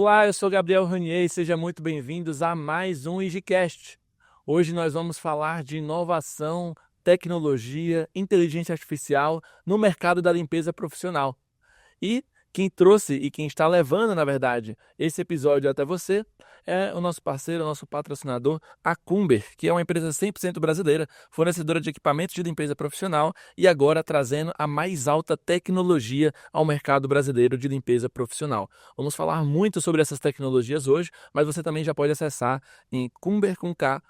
Olá, eu sou Gabriel Ranier e sejam muito bem-vindos a mais um IGCast. Hoje nós vamos falar de inovação, tecnologia, inteligência artificial no mercado da limpeza profissional. E quem trouxe e quem está levando, na verdade, esse episódio até você é o nosso parceiro, o nosso patrocinador, a Cumber, que é uma empresa 100% brasileira, fornecedora de equipamentos de limpeza profissional e agora trazendo a mais alta tecnologia ao mercado brasileiro de limpeza profissional. Vamos falar muito sobre essas tecnologias hoje, mas você também já pode acessar em cumber.com.br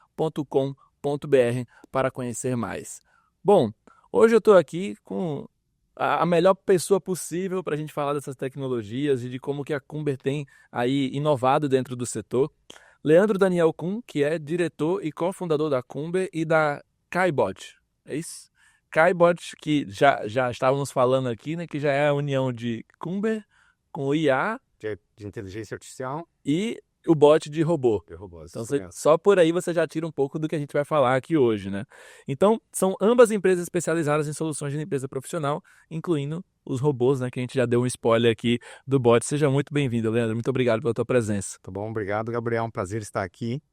para conhecer mais. Bom, hoje eu estou aqui com a melhor pessoa possível para a gente falar dessas tecnologias e de como que a Cumber tem aí inovado dentro do setor. Leandro Daniel Kuhn, que é diretor e cofundador da Cumber e da KaiBot. É isso? KaiBot, que já estávamos falando aqui, né, que já é a união de Cumber com o IA de inteligência artificial e o bot de robô. Então, só por aí você já tira um pouco do que a gente vai falar aqui hoje, né? Então, são ambas empresas especializadas em soluções de limpeza profissional, incluindo os robôs, né? Que a gente já deu um spoiler aqui do bot. Seja muito bem-vindo, Leandro. Muito obrigado pela tua presença. Tá bom, obrigado, Gabriel. É um prazer estar aqui.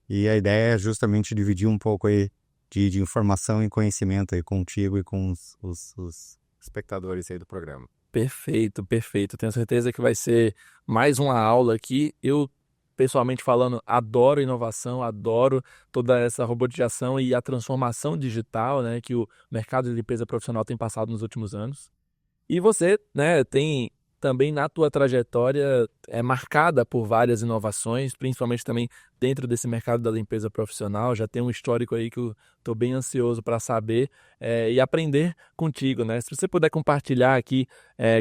E a ideia é justamente dividir um pouco aí de informação e conhecimento aí contigo e com os espectadores aí do programa. Perfeito, perfeito. Tenho certeza que vai ser mais uma aula aqui. Eu, pessoalmente falando, adoro inovação, adoro toda essa robotização e a transformação digital, né, que o mercado de limpeza profissional tem passado nos últimos anos. E você, né, tem também na tua trajetória marcada por várias inovações, principalmente também dentro desse mercado da limpeza profissional. Já tem um histórico aí que eu estou bem ansioso para saber e aprender contigo, né? Se você puder compartilhar aqui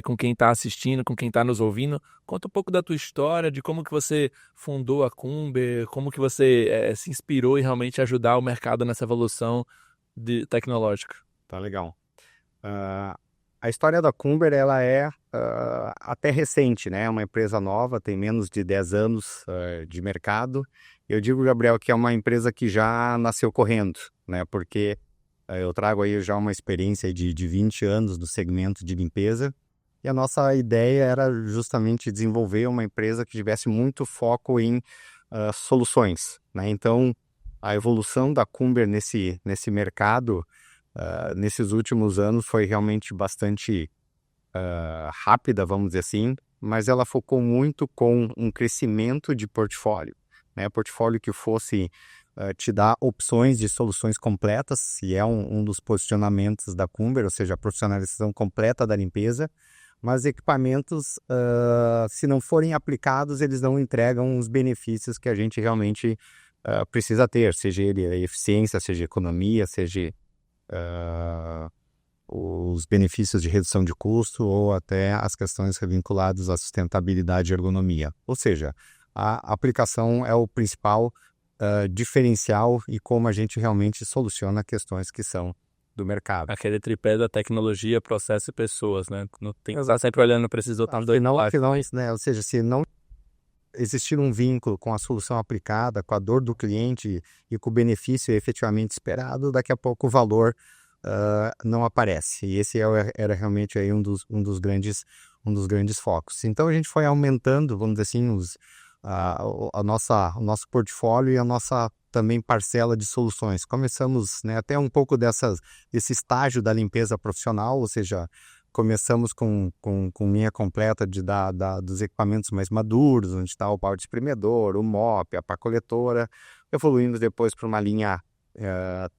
com quem está assistindo, com quem está nos ouvindo, conta um pouco da tua história, de como que você fundou a Cumber, como que você se inspirou em realmente ajudar o mercado nessa evolução tecnológica. Tá legal. A história da Cumber, ela é até recente, né? É uma empresa nova, tem menos de 10 anos de mercado. Eu digo, Gabriel, que é uma empresa que já nasceu correndo, né? Porque eu trago aí já uma experiência de 20 anos no segmento de limpeza. E a nossa ideia era justamente desenvolver uma empresa que tivesse muito foco em soluções, né? Então, a evolução da Cumber nesse mercado nesses últimos anos foi realmente bastante rápida, vamos dizer assim, mas ela focou muito com um crescimento de portfólio, né? Portfólio que fosse te dar opções de soluções completas, e é um dos posicionamentos da Cumber, ou seja, a profissionalização completa da limpeza, mas equipamentos, se não forem aplicados, eles não entregam os benefícios que a gente realmente precisa ter, seja ele a eficiência, seja a economia, seja os benefícios de redução de custo ou até as questões vinculadas à sustentabilidade e ergonomia. Ou seja, a aplicação é o principal diferencial e como a gente realmente soluciona questões que são do mercado. Aquele tripé da tecnologia, processo e pessoas, né? Não tem que estar sempre olhando para esses outros dois lados. Né? Ou seja, se não existir um vínculo com a solução aplicada, com a dor do cliente e com o benefício efetivamente esperado, daqui a pouco o valor não aparece. E esse era realmente aí um dos grandes focos. Então a gente foi aumentando, vamos dizer assim, o nosso portfólio e a nossa também parcela de soluções. Começamos, né, até um pouco desse estágio da limpeza profissional, ou seja, começamos com linha completa dos equipamentos mais maduros, onde está o balde espremedor, o mop, a pá coletora, evoluindo depois para uma linha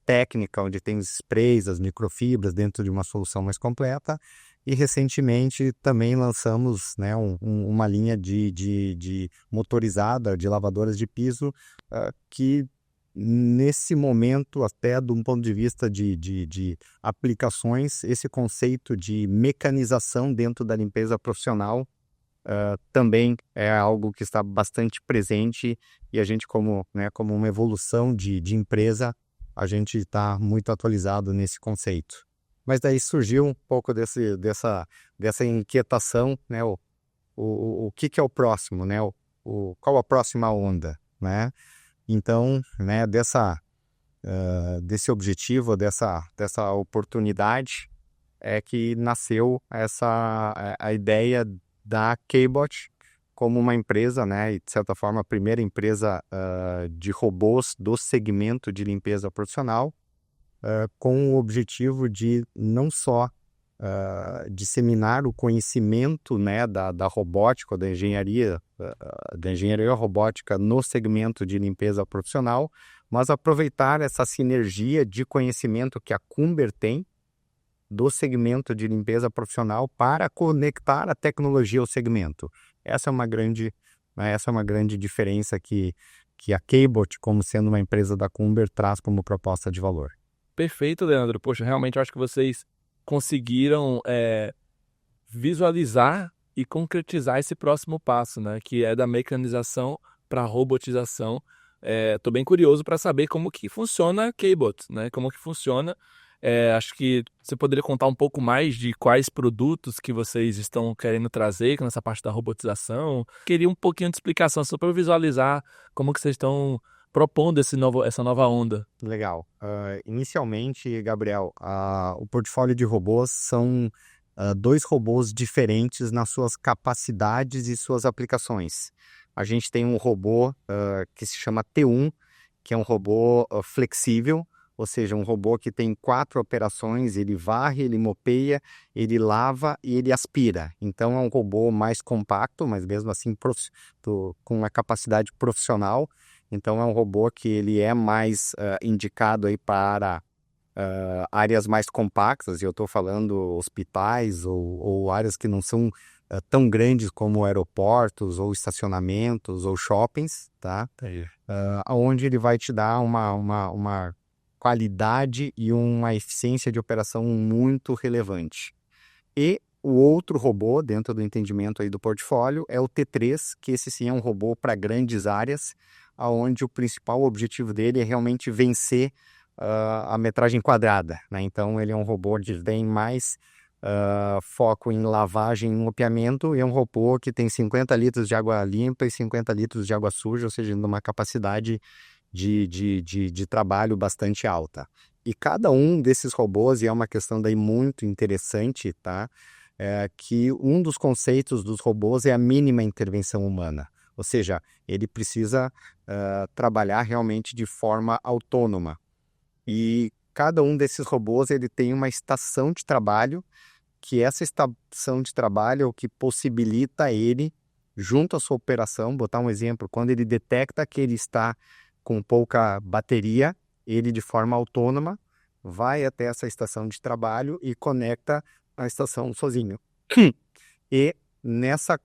técnica, onde tem os sprays, as microfibras dentro de uma solução mais completa. E recentemente também lançamos, né, uma linha de motorizada, de lavadoras de piso, que nesse momento, até de um ponto de vista de aplicações, esse conceito de mecanização dentro da limpeza profissional também é algo que está bastante presente, e a gente, como uma evolução de empresa, a gente está muito atualizado nesse conceito. Mas daí surgiu um pouco dessa inquietação, né? O que é o próximo, né? Qual a próxima onda, né? Então, né, desse objetivo, dessa oportunidade, é que nasceu a ideia da KaiBot, como uma empresa, né, e de certa forma a primeira empresa de robôs do segmento de limpeza profissional, com o objetivo de não só disseminar o conhecimento, né, da robótica, da engenharia robótica no segmento de limpeza profissional, mas aproveitar essa sinergia de conhecimento que a Cumber tem do segmento de limpeza profissional para conectar a tecnologia ao segmento. Essa é uma grande diferença que a Cabot, como sendo uma empresa da Cumber, traz como proposta de valor. Perfeito, Leandro. Poxa, realmente eu acho que vocês conseguiram visualizar e concretizar esse próximo passo, né? Que é da mecanização para a robotização. Estou bem curioso para saber como que funciona a Cabot, né? Como que funciona. Acho que você poderia contar um pouco mais de quais produtos que vocês estão querendo trazer nessa parte da robotização. Queria um pouquinho de explicação só para eu visualizar como que vocês estão propondo essa nova onda. Legal. Inicialmente, Gabriel, o portfólio de robôs são 2 robôs diferentes nas suas capacidades e suas aplicações. A gente tem um robô que se chama T1, que é um robô flexível, ou seja, um robô que tem 4 operações: ele varre, ele mopeia, ele lava e ele aspira. Então é um robô mais compacto, mas mesmo assim com uma capacidade profissional. Então é um robô que ele é mais indicado aí para áreas mais compactas, e eu estou falando hospitais ou áreas que não são tão grandes como aeroportos ou estacionamentos ou shoppings, tá? Onde ele vai te dar uma qualidade e uma eficiência de operação muito relevante. E o outro robô, dentro do entendimento aí do portfólio, é o T3, que esse sim é um robô para grandes áreas, onde o principal objetivo dele é realmente vencer a metragem quadrada, né? Então ele é um robô que tem mais foco em lavagem e mopeamento, e é um robô que tem 50 litros de água limpa e 50 litros de água suja, ou seja, numa capacidade de trabalho bastante alta. E cada um desses robôs, e é uma questão daí muito interessante, tá? Que um dos conceitos dos robôs é a mínima intervenção humana. Ou seja, ele precisa trabalhar realmente de forma autônoma. E cada um desses robôs ele tem uma estação de trabalho, que essa estação de trabalho é o que possibilita ele, junto à sua operação, botar um exemplo, quando ele detecta que ele está com pouca bateria, ele de forma autônoma vai até essa estação de trabalho e conecta a estação sozinho. E nessa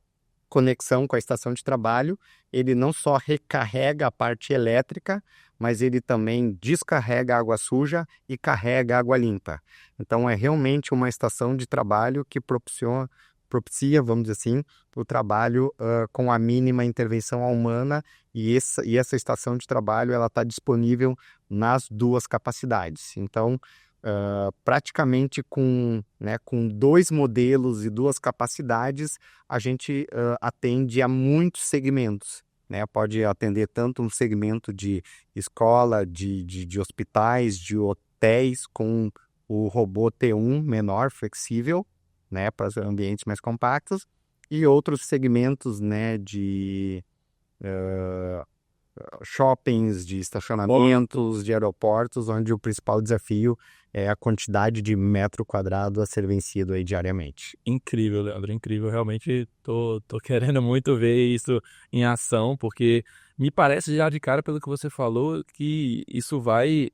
conexão com a estação de trabalho, ele não só recarrega a parte elétrica, mas ele também descarrega a água suja e carrega a água limpa. Então é realmente uma estação de trabalho que propicia, vamos dizer assim, o trabalho com a mínima intervenção humana, e essa estação de trabalho ela está disponível nas 2 capacidades. Então, praticamente com 2 modelos e 2 capacidades, a gente atende a muitos segmentos, né? Pode atender tanto um segmento de escola, de hospitais, de hotéis, com o robô T1 menor, flexível, né, para os ambientes mais compactos, e outros segmentos, né, de shoppings, de estacionamentos, de aeroportos, onde o principal desafio é a quantidade de metro quadrado a ser vencido aí diariamente. Incrível, Leandro, incrível. Realmente tô querendo muito ver isso em ação, porque me parece já de cara, pelo que você falou, que isso vai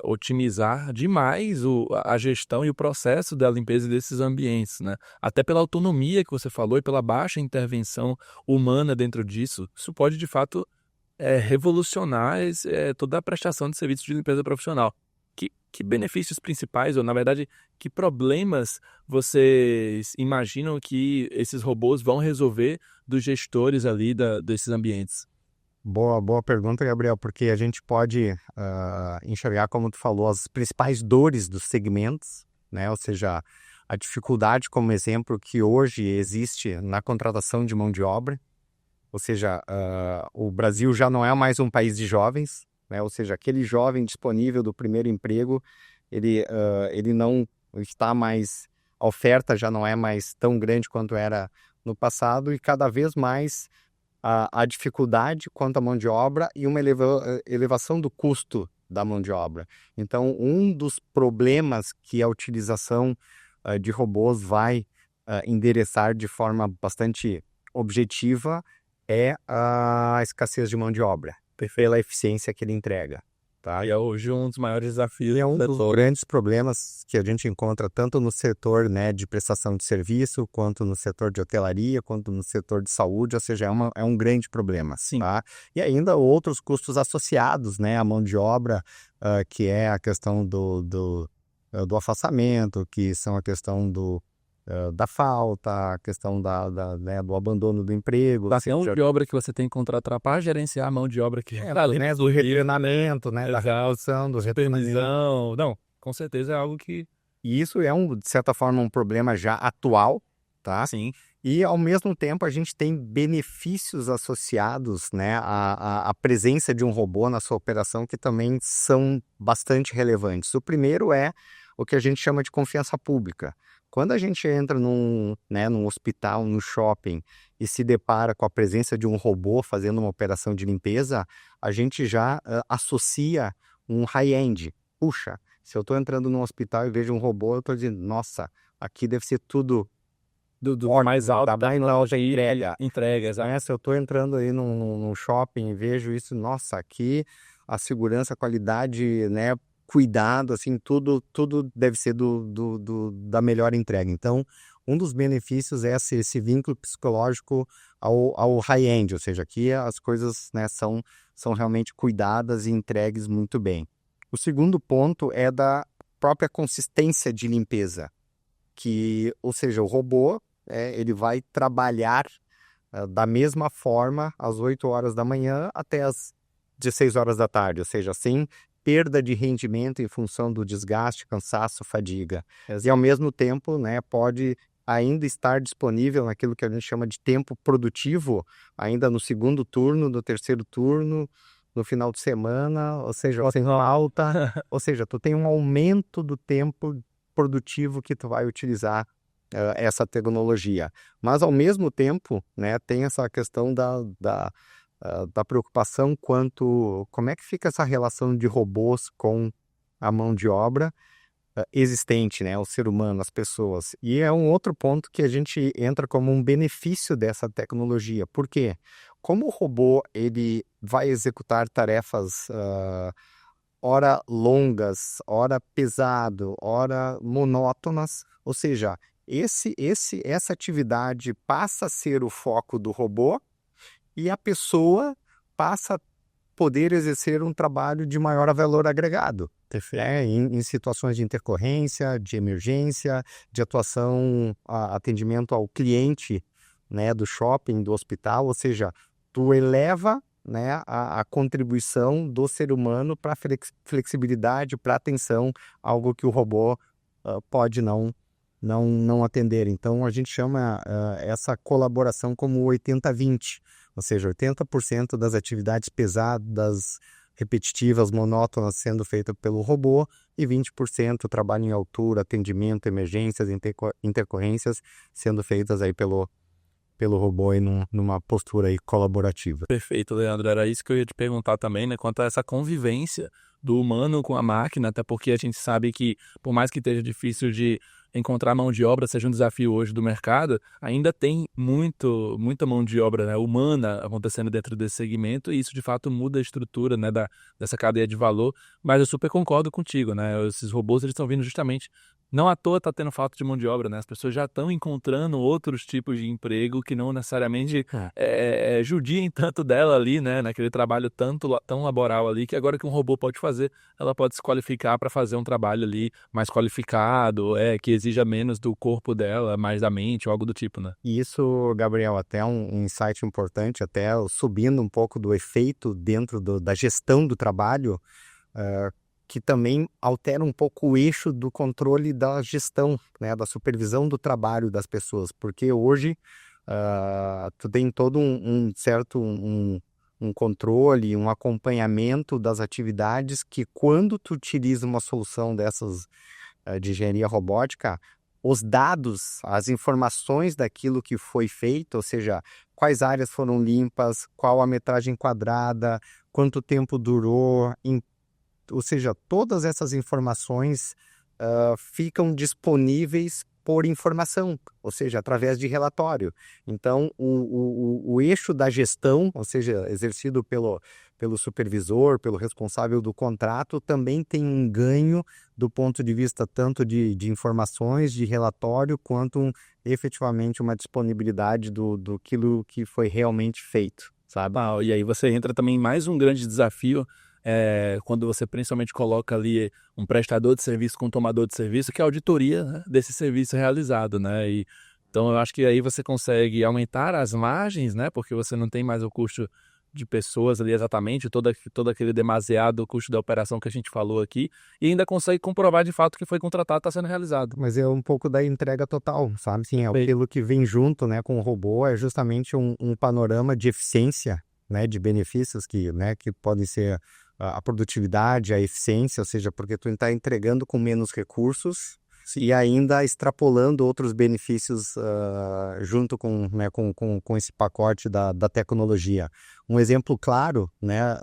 otimizar demais a gestão e o processo da limpeza desses ambientes, né? Até pela autonomia que você falou e pela baixa intervenção humana dentro disso. Isso pode, de fato, revolucionar toda a prestação de serviços de limpeza profissional. Que benefícios principais, ou na verdade, que problemas vocês imaginam que esses robôs vão resolver dos gestores ali desses ambientes? Boa pergunta, Gabriel, porque a gente pode enxergar, como tu falou, as principais dores dos segmentos, né? Ou seja, a dificuldade, como exemplo, que hoje existe na contratação de mão de obra. Ou seja, o Brasil já não é mais um país de jovens, né? Ou seja, aquele jovem disponível do primeiro emprego, ele não está mais, a oferta já não é mais tão grande quanto era no passado e cada vez mais a dificuldade quanto à mão de obra e uma elevação do custo da mão de obra. Então, um dos problemas que a utilização de robôs vai endereçar de forma bastante objetiva é a escassez de mão de obra, pela eficiência que ele entrega. Tá? E é hoje um dos maiores desafios. E é um dos grandes problemas que a gente encontra tanto no setor, né, de prestação de serviço, quanto no setor de hotelaria, quanto no setor de saúde, ou seja, é um grande problema. Sim. Tá? E ainda outros custos associados, né, à mão de obra, que é a questão do afastamento, que são a questão da falta, a questão né, do abandono do emprego. Da mão de obra que você tem que contratar para gerenciar a mão de obra que né, do retreinamento, né, da reação, do supervisão. Não, com certeza é algo que... E isso é, de certa forma, um problema já atual, tá? Sim. E, ao mesmo tempo, a gente tem benefícios associados, né, à presença de um robô na sua operação que também são bastante relevantes. O primeiro é o que a gente chama de confiança pública. Quando a gente entra num hospital, num shopping, e se depara com a presença de um robô fazendo uma operação de limpeza, a gente já associa um high-end. Puxa, se eu estou entrando num hospital e vejo um robô, eu estou dizendo, nossa, aqui deve ser tudo do mais alto da loja entregas. Né? Se eu estou entrando aí num shopping e vejo isso, nossa, aqui a segurança, a qualidade, né, cuidado, assim, tudo deve ser da melhor entrega. Então, um dos benefícios é esse vínculo psicológico ao high-end, ou seja, aqui as coisas, né, são realmente cuidadas e entregues muito bem. O segundo ponto é da própria consistência de limpeza, ou seja, o robô, ele vai trabalhar da mesma forma às 8 horas da manhã até às 16 horas da tarde, ou seja, sem perda de rendimento em função do desgaste, cansaço, fadiga. E, ao mesmo tempo, né, pode ainda estar disponível naquilo que a gente chama de tempo produtivo, ainda no segundo turno, no terceiro turno, no final de semana, ou seja, alta, ou seja, tu tem um aumento do tempo produtivo que tu vai utilizar essa tecnologia. Mas, ao mesmo tempo, né, tem essa questão da preocupação como é que fica essa relação de robôs com a mão de obra existente, né, o ser humano, as pessoas. E é um outro ponto que a gente entra como um benefício dessa tecnologia. Por quê? Como o robô ele vai executar tarefas ora longas, ora pesado, ora monótonas, ou seja, essa atividade passa a ser o foco do robô e a pessoa passa a poder exercer um trabalho de maior valor agregado, em situações de intercorrência, de emergência, de atuação, atendimento ao cliente, né, do shopping, do hospital, ou seja, tu eleva, né, a contribuição do ser humano para a flexibilidade, para a atenção, algo que o robô pode não atender. Então, a gente chama essa colaboração como 80-20, ou seja, 80% das atividades pesadas, repetitivas, monótonas sendo feitas pelo robô e 20% trabalho em altura, atendimento, emergências, intercorrências sendo feitas aí pelo robô e numa postura aí colaborativa. Perfeito, Leandro. Era isso que eu ia te perguntar também, né? Quanto a essa convivência do humano com a máquina, até porque a gente sabe que, por mais que esteja difícil de encontrar mão de obra, seja um desafio hoje do mercado, ainda tem muita mão de obra, né, humana acontecendo dentro desse segmento, e isso de fato muda a estrutura, né, dessa cadeia de valor. Mas eu super concordo contigo, né? Esses robôs eles estão vindo justamente... Não à toa está tendo falta de mão de obra, né? As pessoas já estão encontrando outros tipos de emprego que não necessariamente judiem tanto dela ali, né? Naquele trabalho tão laboral ali, que agora que um robô pode fazer, ela pode se qualificar para fazer um trabalho ali mais qualificado, que exija menos do corpo dela, mais da mente, ou algo do tipo, né? E isso, Gabriel, até um insight importante, até subindo um pouco do efeito dentro da gestão do trabalho, que também altera um pouco o eixo do controle da gestão, né, da supervisão do trabalho das pessoas, porque hoje tu tem todo um certo controle, um acompanhamento das atividades que, quando tu utiliza uma solução dessas de engenharia robótica, os dados, as informações daquilo que foi feito, ou seja, quais áreas foram limpas, qual a metragem quadrada, quanto tempo durou, ou seja, todas essas informações ficam disponíveis por informação, ou seja, através de relatório. Então, o eixo da gestão, ou seja, exercido pelo supervisor, pelo responsável do contrato, também tem um ganho do ponto de vista tanto de informações, de relatório, quanto efetivamente uma disponibilidade do que foi realmente feito, sabe? E aí você entra também em mais um grande desafio, quando você principalmente coloca ali um prestador de serviço com um tomador de serviço, que é a auditoria, né, desse serviço realizado, né? Então eu acho que aí você consegue aumentar as margens, né? Porque você não tem mais o custo de pessoas ali exatamente, todo aquele demasiado custo da operação que a gente falou aqui, e ainda consegue comprovar de fato que foi contratado está sendo realizado. Mas é um pouco da entrega total, sabe? Sim, Perfeito. aquilo que vem junto, né, com o robô é justamente um panorama de eficiência, né, de benefícios que podem ser a produtividade, a eficiência, ou seja, porque tu está entregando com menos recursos e ainda extrapolando outros benefícios junto com esse pacote da tecnologia. Um exemplo claro, né,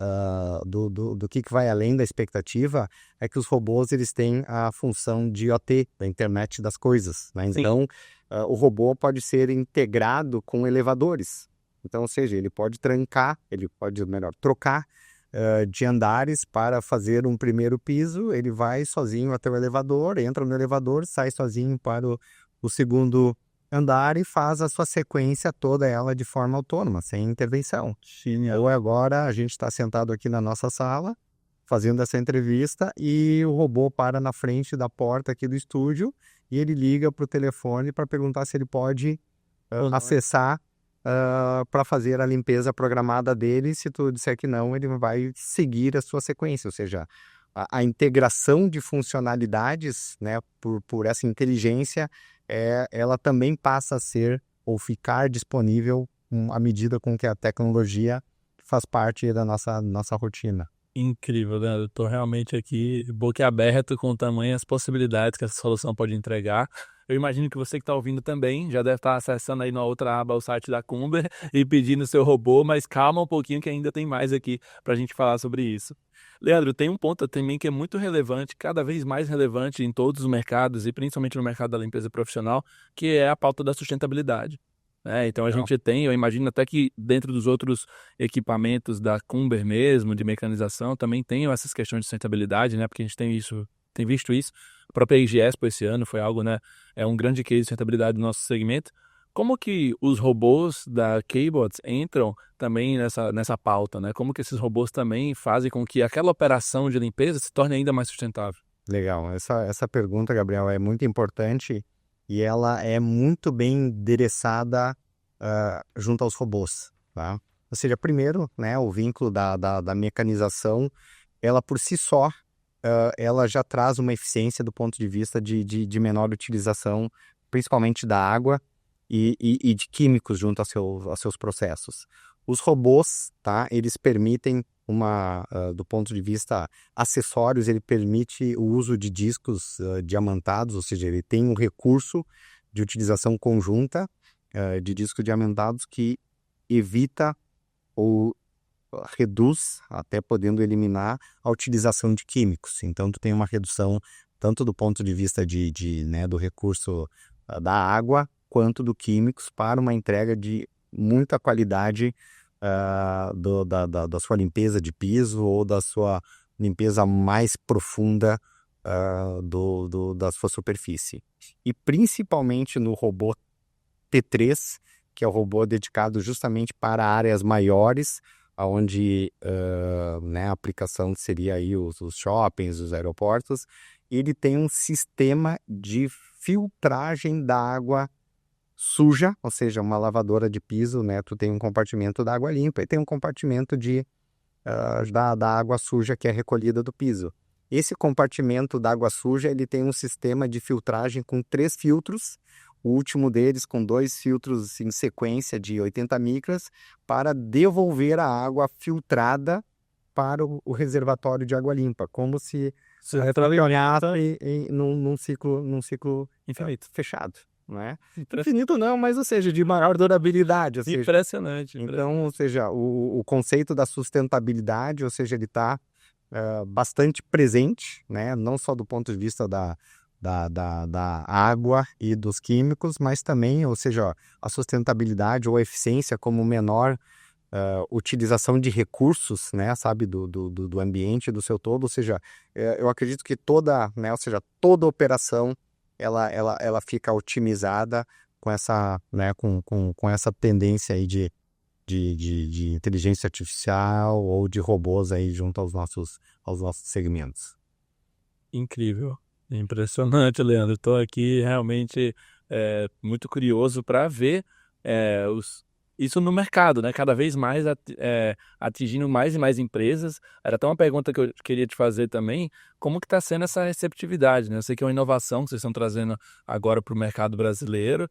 do que vai além da expectativa é que os robôs eles têm a função de IoT, da internet das coisas, né? Então, o robô pode ser integrado com elevadores. Então, ou seja, ele pode trocar de andares para fazer um primeiro piso, ele vai sozinho até o elevador, entra no elevador, sai sozinho para o segundo andar e faz a sua sequência toda ela de forma autônoma, sem intervenção. Genial. Ou agora a gente está sentado aqui na nossa sala, fazendo essa entrevista, e o robô para na frente da porta aqui do estúdio e ele liga para o telefone para perguntar se ele pode acessar para fazer a limpeza programada dele. Se tu disser que não, ele vai seguir a sua sequência, ou seja, a integração de funcionalidades, né, por essa inteligência, ela também passa a ser ou ficar disponível à medida com que a tecnologia faz parte da nossa rotina. Incrível, Leandro. Estou realmente aqui boquiaberto com tamanhas possibilidades que essa solução pode entregar. Eu imagino que você que está ouvindo também já deve estar acessando aí na outra aba o site da Cumber e pedindo seu robô, mas calma um pouquinho que ainda tem mais aqui para a gente falar sobre isso. Leandro, tem um ponto também que é muito relevante, cada vez mais relevante em todos os mercados e principalmente no mercado da limpeza profissional, que é a pauta da sustentabilidade. Então a gente tem, eu imagino até que dentro dos outros equipamentos da Cumber mesmo, de mecanização, também tem essas questões de sustentabilidade, né? Porque a gente tem visto isso. A própria IGESPO esse ano foi algo, né? É um grande case de sustentabilidade do nosso segmento. Como que os robôs da K-Bots entram também nessa pauta, né? Como que esses robôs também fazem com que aquela operação de limpeza se torne ainda mais sustentável? Legal, essa pergunta, Gabriel, é muito importante e ela é muito bem endereçada junto aos robôs, tá? Ou seja, primeiro, né, o vínculo da mecanização, ela por si só, ela já traz uma eficiência do ponto de vista de menor utilização, principalmente da água e de químicos junto aos seus processos. Os robôs, tá, eles permitem do ponto de vista acessórios, ele permite o uso de discos diamantados, ou seja, ele tem um recurso de utilização conjunta de discos diamantados que evita ou reduz, até podendo eliminar, a utilização de químicos. Então, tu tem uma redução tanto do ponto de vista do recurso da água, quanto do químicos para uma entrega de muita qualidade da sua limpeza de piso ou da sua limpeza mais profunda da sua superfície. E principalmente no robô T3, que é o robô dedicado justamente para áreas maiores, onde a aplicação seria aí os shoppings, os aeroportos. Ele tem um sistema de filtragem da água suja, ou seja, uma lavadora de piso, né? Tu tem um compartimento da água limpa e tem um compartimento da água suja que é recolhida do piso. Esse compartimento da água suja, ele tem um sistema de filtragem com 3 filtros, o último deles com 2 filtros em sequência de 80 micras, para devolver a água filtrada para o reservatório de água limpa, como se Você retrata num ciclo infinito. fechado, não é? Infinito não, mas ou seja, de maior durabilidade, ou seja, Impressionante. então, ou seja, o conceito da sustentabilidade, ou seja, ele está bastante presente, né? Não só do ponto de vista da água e dos químicos, mas também, ou seja, a sustentabilidade ou a eficiência como menor utilização de recursos, né, sabe, do ambiente, do seu todo, ou seja, eu acredito que toda, né, ou seja, toda operação, ela fica otimizada com essa, né, com essa tendência aí de inteligência artificial ou de robôs aí junto aos nossos segmentos. Incrível. Impressionante, Leandro. Estou aqui realmente muito curioso para ver isso no mercado, né? Cada vez mais atingindo mais e mais empresas. Era até uma pergunta que eu queria te fazer também, como que está sendo essa receptividade, né? Eu sei que é uma inovação que vocês estão trazendo agora para o mercado brasileiro,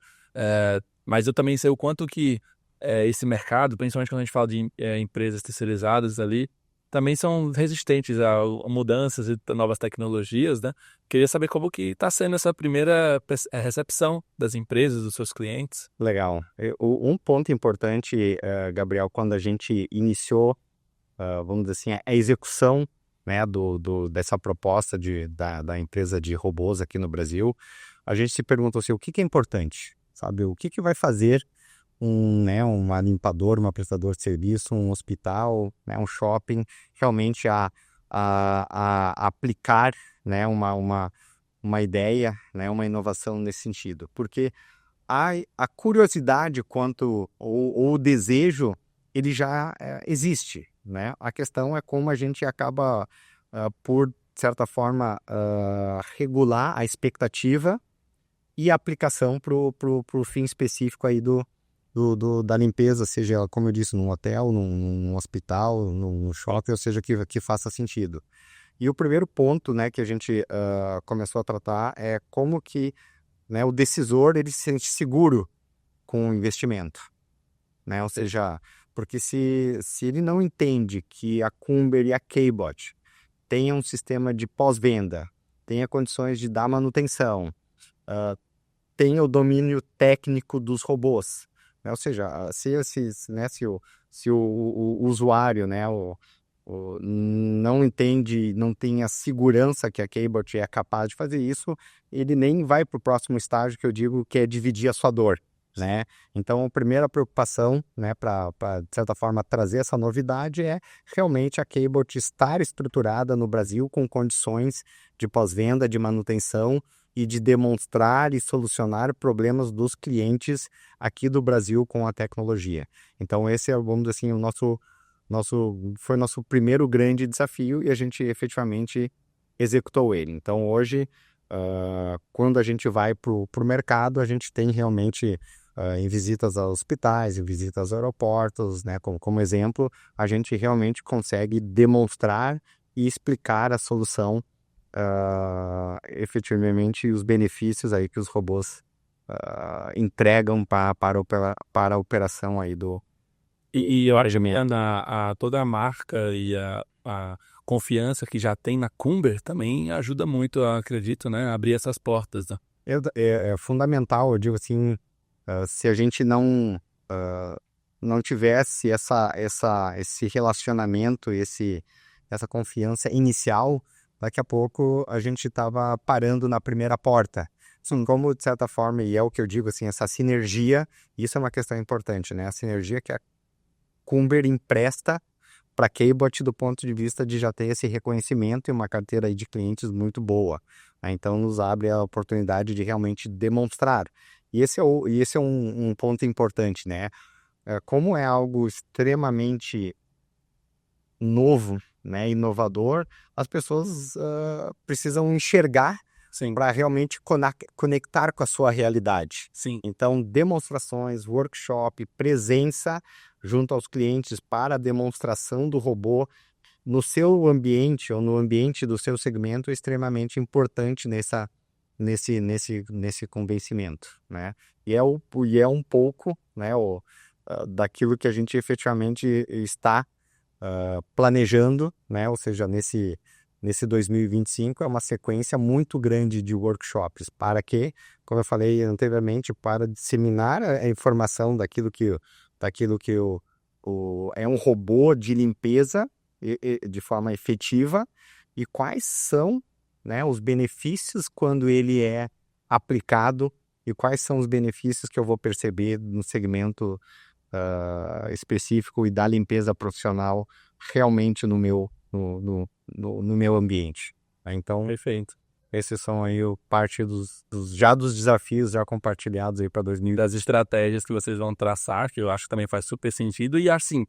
mas eu também sei o quanto que esse mercado, principalmente quando a gente fala de empresas terceirizadas ali, também são resistentes a mudanças e novas tecnologias, né? Queria saber como que está sendo essa primeira recepção das empresas, dos seus clientes. Legal. Um ponto importante, Gabriel, quando a gente iniciou, vamos dizer assim, a execução, né, dessa proposta da empresa de robôs aqui no Brasil, a gente se perguntou assim, o que é importante, sabe? O que vai fazer uma limpadora, uma prestadora de serviço, um hospital, né, um shopping, realmente a aplicar, né, uma ideia, né, uma inovação nesse sentido. Porque a curiosidade ou o desejo, ele já existe, né? A questão é como a gente acaba, por certa forma, regular a expectativa e a aplicação para o fim específico aí da limpeza, seja ela, como eu disse, num hotel, num hospital, num shopping, ou seja, que faça sentido. E o primeiro ponto, né, que a gente começou a tratar é como que, né, o decisor ele se sente seguro com o investimento, né? Ou seja, porque se ele não entende que a Cumber e a K-Bot tenham um sistema de pós-venda, tenha condições de dar manutenção, tenha o domínio técnico dos robôs, né? Ou seja, se o usuário, né, não entende, não tem a segurança que a K-Bot é capaz de fazer isso, ele nem vai para o próximo estágio que eu digo que é dividir a sua dor, né? Então, a primeira preocupação, né, para de certa forma trazer essa novidade é realmente a K-Bot estar estruturada no Brasil com condições de pós-venda, de manutenção e de demonstrar e solucionar problemas dos clientes aqui do Brasil com a tecnologia. Então, esse é, vamos dizer assim, foi nosso primeiro grande desafio e a gente efetivamente executou ele. Então, hoje, quando a gente vai para o mercado, a gente tem realmente, em visitas a hospitais, em visitas a aeroportos, né, como exemplo, a gente realmente consegue demonstrar e explicar a solução, efetivamente, os benefícios aí que os robôs entregam para a operação aí do E eu acho que toda a marca e a confiança que já tem na Cumber também ajuda muito, acredito, né, a abrir essas portas, né? É fundamental, eu digo assim, se a gente não tivesse esse relacionamento, essa confiança inicial, daqui a pouco a gente estava parando na primeira porta. Assim, como, de certa forma, e é o que eu digo, assim, essa sinergia, isso é uma questão importante, né? A sinergia que a Cumber empresta para a K-Bot do ponto de vista de já ter esse reconhecimento e uma carteira aí de clientes muito boa, né? Então, nos abre a oportunidade de realmente demonstrar. E esse é um ponto importante, né? Como é algo extremamente novo, né, inovador, as pessoas precisam enxergar para realmente conectar com a sua realidade. Sim. Então, demonstrações, workshop, presença junto aos clientes para a demonstração do robô no seu ambiente ou no ambiente do seu segmento é extremamente importante nesse convencimento, né? E é um pouco, né, daquilo que a gente efetivamente está planejando, né? Ou seja, nesse 2025 é uma sequência muito grande de workshops. Para quê? Como eu falei anteriormente, para disseminar a informação daquilo que é um robô de limpeza de forma efetiva e quais são, né, os benefícios quando ele é aplicado e quais são os benefícios que eu vou perceber no segmento específico e da limpeza profissional realmente no meu ambiente. Então, Perfeito. esses são aí parte dos desafios já compartilhados aí para 2000. Das estratégias que vocês vão traçar, que eu acho que também faz super sentido. E assim,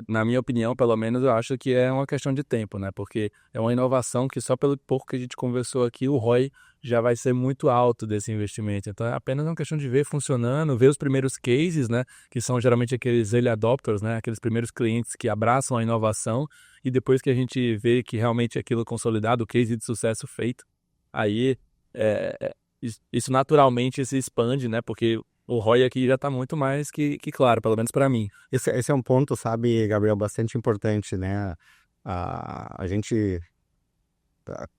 na minha opinião, pelo menos, eu acho que é uma questão de tempo, né? Porque é uma inovação que só pelo pouco que a gente conversou aqui, o ROI já vai ser muito alto desse investimento. Então, é apenas uma questão de ver funcionando, ver os primeiros cases, né? Que são geralmente aqueles early adopters, né? Aqueles primeiros clientes que abraçam a inovação e depois que a gente vê que realmente aquilo consolidado, o case de sucesso feito, aí isso naturalmente se expande, né? Porque o ROI aqui já está muito mais que claro, pelo menos para mim. Esse é um ponto, sabe, Gabriel, bastante importante, né? A gente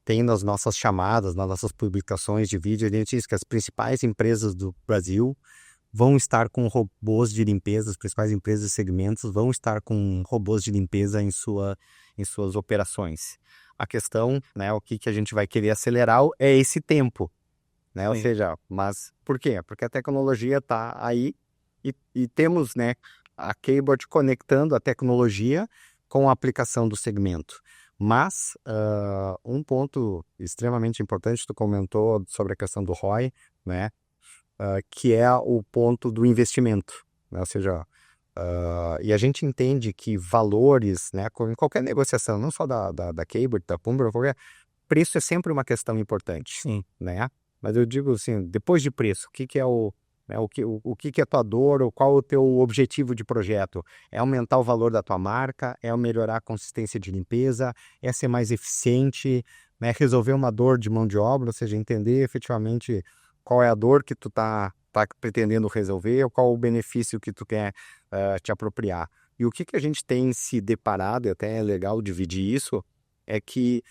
tem nas nossas chamadas, nas nossas publicações de vídeo, a gente diz que as principais empresas do Brasil vão estar com robôs de limpeza, as principais empresas e segmentos vão estar com robôs de limpeza em suas operações. A questão, né, o que a gente vai querer acelerar é esse tempo, né? Ou seja, mas por quê? Porque a tecnologia está aí e temos, né, a Keyboard conectando a tecnologia com a aplicação do segmento. Mas um ponto extremamente importante, tu comentou sobre a questão do ROI, né? Que é o ponto do investimento, né? Ou seja, e a gente entende que valores, né, em qualquer negociação, não só da Keyboard, da Pumbro, preço é sempre uma questão importante. Sim. Né? Mas eu digo assim, depois de preço, o que é o que é a tua dor, ou qual o teu objetivo de projeto? É aumentar o valor da tua marca, é melhorar a consistência de limpeza, é ser mais eficiente, né? Resolver uma dor de mão de obra, ou seja, entender efetivamente qual é a dor que tu tá pretendendo resolver, ou qual o benefício que tu quer te apropriar. E o que a gente tem se deparado, e até é legal dividir isso, é que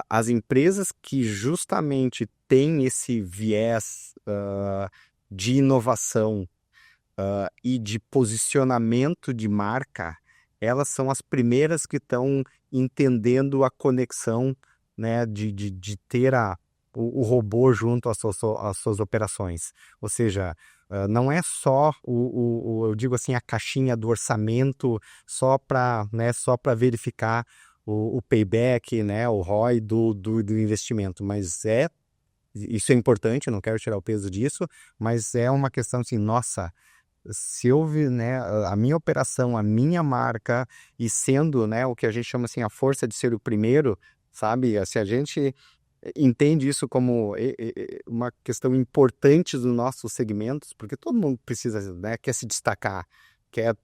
as empresas que justamente têm esse viés de inovação e de posicionamento de marca, elas são as primeiras que estão entendendo a conexão, né, de ter o robô junto às suas operações. Ou seja, não é só eu digo assim, a caixinha do orçamento só para verificar o payback, né, o ROI do investimento, mas isso é importante, eu não quero tirar o peso disso, mas é uma questão assim, nossa, se eu vi, né, a minha operação, a minha marca, e sendo, né, o que a gente chama assim, a força de ser o primeiro, sabe, se a gente entende isso como uma questão importante dos nossos segmentos, porque todo mundo precisa, né, quer se destacar, quer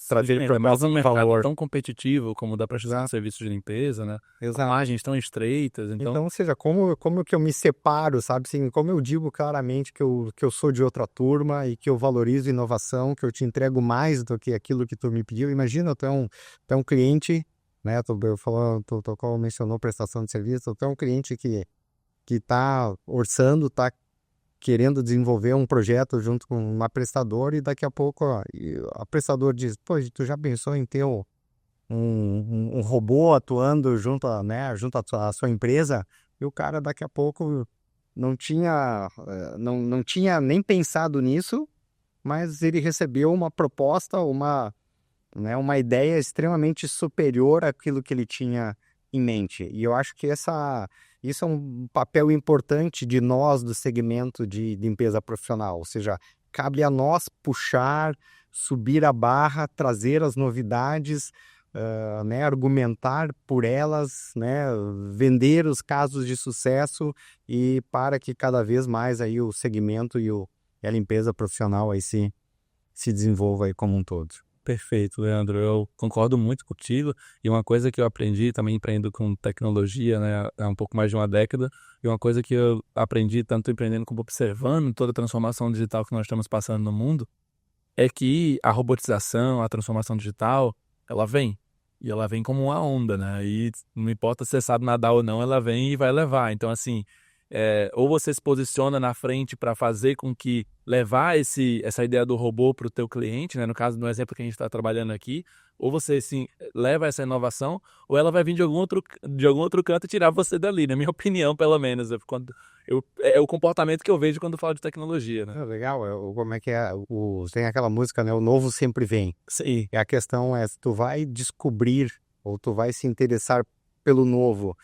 trazer para Mas um mercado valor. tão competitivo como da prestação de serviços de limpeza, né? Exato. Margens tão estreitas, Então, ou seja, como que eu me separo, sabe? Assim, como eu digo claramente que eu sou de outra turma e que eu valorizo inovação, que eu te entrego mais do que aquilo que tu me pediu. Imagina, tu é um cliente, né? Tu mencionou prestação de serviço, tu é um cliente que está orçando, está querendo desenvolver um projeto junto com uma prestadora e daqui a pouco a prestadora diz, pô, tu já pensou em ter um robô atuando junto à sua empresa? E o cara daqui a pouco não tinha nem pensado nisso, mas ele recebeu uma proposta, uma ideia extremamente superior àquilo que ele tinha em mente. E eu acho que isso é um papel importante de nós do segmento de limpeza profissional, ou seja, cabe a nós puxar, subir a barra, trazer as novidades, né, argumentar por elas, né, vender os casos de sucesso e para que cada vez mais aí o segmento e a limpeza profissional aí se desenvolva aí como um todo. Perfeito, Leandro. Eu concordo muito contigo. E uma coisa que eu aprendi também empreendendo com tecnologia, né, há um pouco mais de uma década, e uma coisa que eu aprendi tanto empreendendo como observando toda a transformação digital que nós estamos passando no mundo, é que a robotização, a transformação digital, ela vem. E ela vem como uma onda, né? E não importa se você sabe nadar ou não, ela vem e vai levar. Então, assim, ou você se posiciona na frente para fazer com que levar essa ideia do robô para o teu cliente, né? No caso, no exemplo que a gente está trabalhando aqui, ou você, sim, leva essa inovação, ou ela vai vir de algum outro canto e tirar você dali, na minha opinião, pelo menos. É o comportamento que eu vejo quando falo de tecnologia, né? Legal, como é que é? Tem aquela música, né? O novo sempre vem. Sim, E a questão é, se tu vai descobrir ou tu vai se interessar pelo novo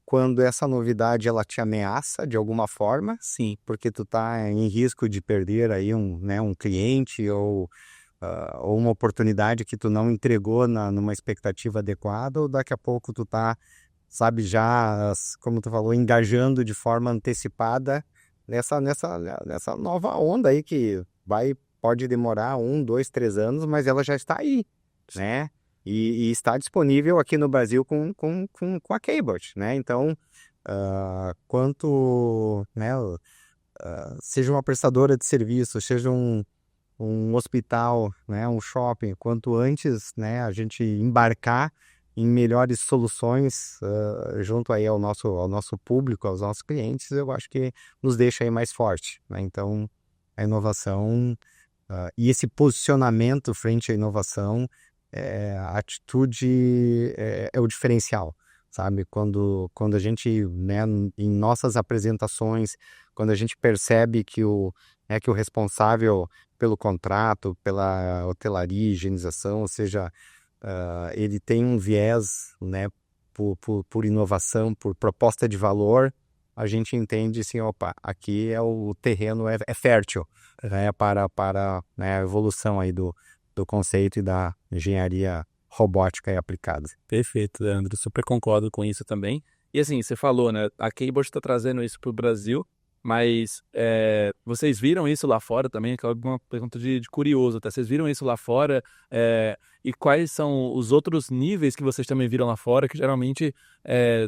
quando essa novidade ela te ameaça de alguma forma, sim. porque tu tá em risco de perder aí um cliente ou uma oportunidade que tu não entregou numa expectativa adequada, ou daqui a pouco tu tá, sabe, já, como tu falou, engajando de forma antecipada nessa nova onda aí que pode demorar 1, 2, 3 anos, mas ela já está aí, né? E está disponível aqui no Brasil com a Cabot, né? Então, né, seja uma prestadora de serviço, seja um hospital, né, um shopping, quanto antes, né, a gente embarcar em melhores soluções junto aí ao nosso público, aos nossos clientes, eu acho que nos deixa aí mais forte, né? Então, a inovação e esse posicionamento frente à inovação, a atitude é o diferencial, sabe? Quando a gente, né, em nossas apresentações, quando a gente percebe que o responsável pelo contrato, pela hotelaria, higienização, ou seja, ele tem um viés, né, por inovação, por proposta de valor, a gente entende assim, opa, aqui o terreno é fértil, né, para né, a evolução aí do conceito e da engenharia robótica aí aplicada. Perfeito, Leandro. Super concordo com isso também. E assim, você falou, né? A Keyboard está trazendo isso para o Brasil, mas vocês viram isso lá fora também? Aquela uma pergunta de curioso, até. Vocês viram isso lá fora? E quais são os outros níveis que vocês também viram lá fora? Que geralmente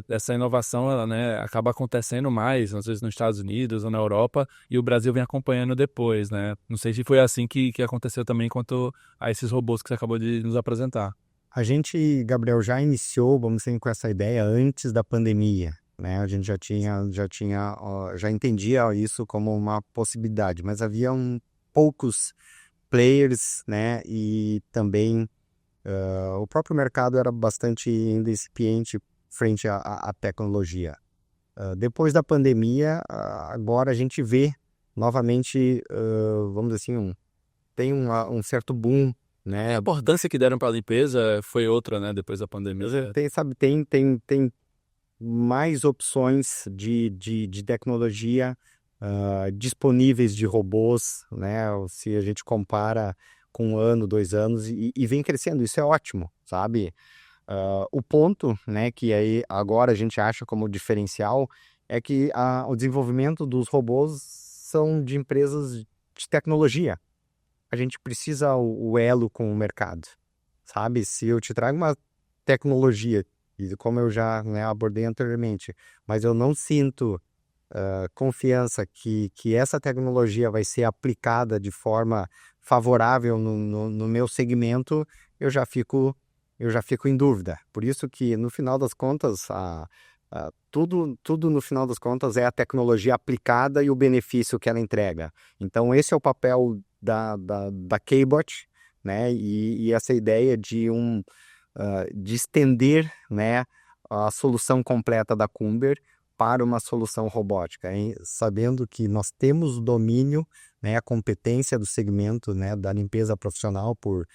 essa inovação, ela, né, acaba acontecendo mais, às vezes nos Estados Unidos ou na Europa, e o Brasil vem acompanhando depois, né? Não sei se foi assim que aconteceu também quanto a esses robôs que você acabou de nos apresentar. A gente, Gabriel, já iniciou, vamos dizer, com essa ideia antes da pandemia, né? A gente já entendia isso como uma possibilidade, mas havia poucos players, né? E também o próprio mercado era bastante ainda incipiente frente à tecnologia. Depois da pandemia, agora a gente vê novamente, vamos dizer assim, tem um certo boom, A né? importância que deram para a limpeza foi outra, né, depois da pandemia. Tem mais opções de tecnologia disponíveis de robôs, né? Se a gente compara com 1 ano, 2 anos e vem crescendo, isso é ótimo, sabe? O ponto, né, que aí agora a gente acha como diferencial é que o desenvolvimento dos robôs são de empresas de tecnologia. A gente precisa o elo com o mercado, sabe? Se eu te trago uma tecnologia, e como eu já, né, abordei anteriormente, mas eu não sinto confiança que essa tecnologia vai ser aplicada de forma favorável no meu segmento, eu já fico em dúvida. Por isso que, no final das contas, tudo no final das contas é a tecnologia aplicada e o benefício que ela entrega. Então, esse é o papel da Cabot, né? E essa ideia de estender, né, a solução completa da Cumber para uma solução robótica, hein? Sabendo que nós temos o domínio, né, a competência do segmento, né, da limpeza profissional por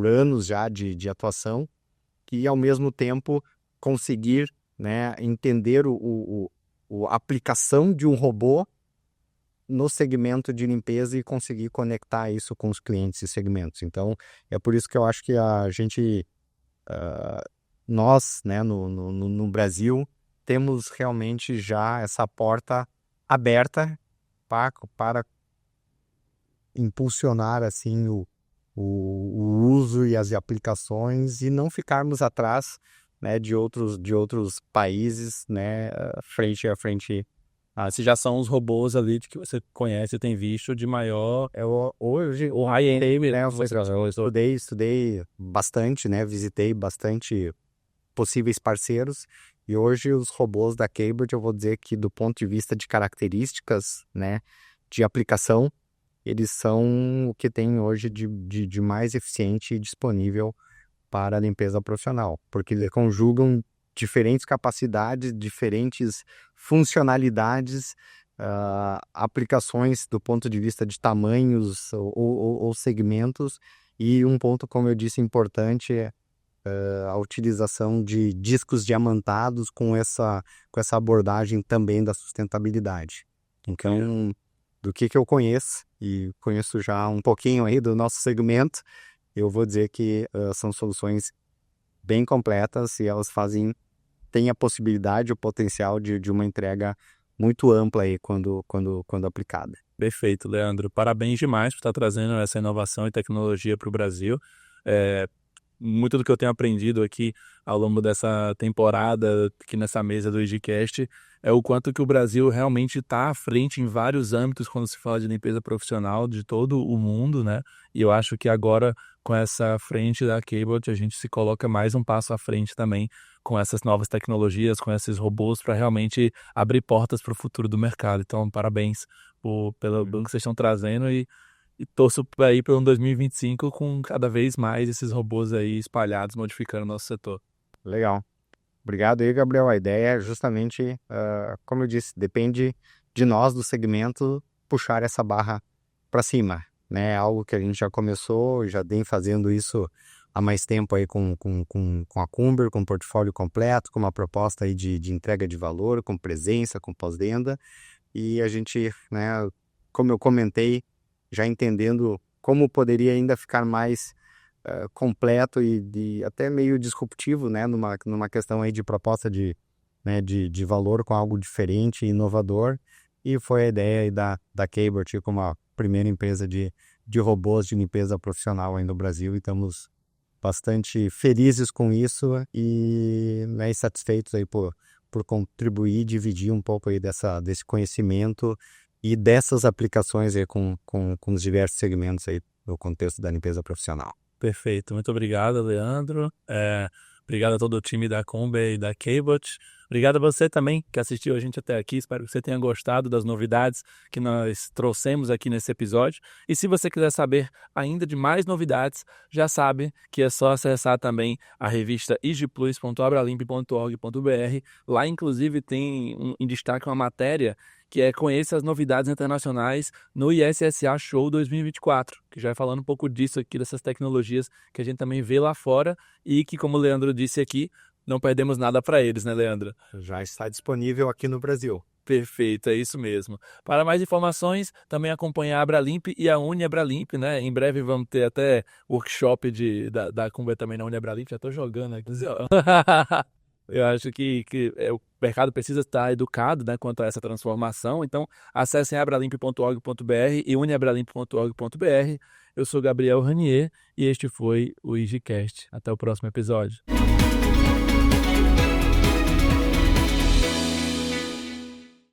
anos já de atuação, e ao mesmo tempo conseguir, né, entender a aplicação de um robô no segmento de limpeza e conseguir conectar isso com os clientes e segmentos. Então, é por isso que eu acho que a gente, nós, né, no Brasil, temos realmente já essa porta aberta para impulsionar assim o uso e as aplicações e não ficarmos atrás, né, de outros países, né, frente a frente Esses já são os robôs ali que você conhece e tem visto de maior... Hoje, O high-end, né, eu estudei bastante, né, visitei bastante possíveis parceiros, e hoje os robôs da Cabot, eu vou dizer que do ponto de vista de características, né, de aplicação, eles são o que tem hoje de mais eficiente e disponível para a limpeza profissional, porque eles conjugam diferentes capacidades, diferentes funcionalidades, aplicações do ponto de vista de tamanhos ou segmentos, e um ponto, como eu disse, importante é a utilização de discos diamantados com essa abordagem também da sustentabilidade. Então, do que eu conheço, e conheço já um pouquinho aí do nosso segmento, eu vou dizer que são soluções bem completas e elas têm a possibilidade, o potencial de uma entrega muito ampla aí quando aplicada. Perfeito, Leandro. Parabéns demais por estar trazendo essa inovação e tecnologia para o Brasil. Muito do que eu tenho aprendido aqui ao longo dessa temporada, aqui nessa mesa do EasyCast, é o quanto que o Brasil realmente está à frente em vários âmbitos quando se fala de limpeza profissional de todo o mundo, né? E eu acho que agora, com essa frente da Cabot, a gente se coloca mais um passo à frente também com essas novas tecnologias, com esses robôs, para realmente abrir portas para o futuro do mercado. Então, parabéns pelo que vocês estão trazendo e torço aí para um 2025 com cada vez mais esses robôs aí espalhados, modificando o nosso setor. Legal. Obrigado aí, Gabriel. A ideia é justamente, como eu disse, depende de nós do segmento puxar essa barra para cima, né? Algo que a gente já começou, já vem fazendo isso há mais tempo aí com a Cumber, com um portfólio completo, com uma proposta aí de entrega de valor, com presença, com pós-venda. E a gente, né, como eu comentei, já entendendo como poderia ainda ficar mais completo e até meio disruptivo, né, numa questão aí de proposta de valor com algo diferente e inovador. E foi a ideia aí da Cabot como a primeira empresa de robôs de limpeza profissional aí no Brasil, e estamos bastante felizes com isso e satisfeitos aí por contribuir e dividir um pouco aí desse conhecimento e dessas aplicações aí com os diversos segmentos aí no contexto da limpeza profissional. Perfeito. Muito obrigado, Leandro. Obrigado a todo o time da Cumber e da Cabot. Obrigado a você também que assistiu a gente até aqui. Espero que você tenha gostado das novidades que nós trouxemos aqui nesse episódio. E se você quiser saber ainda de mais novidades, já sabe que é só acessar também a revista igiplus.abralimp.org.br. Lá, inclusive, tem em destaque uma matéria que é Conheça as Novidades Internacionais no ISSA Show 2024, que já é falando um pouco disso aqui, dessas tecnologias que a gente também vê lá fora e que, como o Leandro disse aqui, não perdemos nada para eles, né, Leandro? Já está disponível aqui no Brasil. Perfeito, é isso mesmo. Para mais informações, também acompanhe a Abralimp e a Uniabralimp, né? Em breve vamos ter até workshop da Cumber também na Uniabralimp. Já estou jogando aqui. Eu acho que o mercado precisa estar educado, né, quanto a essa transformação. Então, acessem abralimp.org.br e uniabralimp.org.br. Eu sou Gabriel Ranier e este foi o EasyCast. Até o próximo episódio.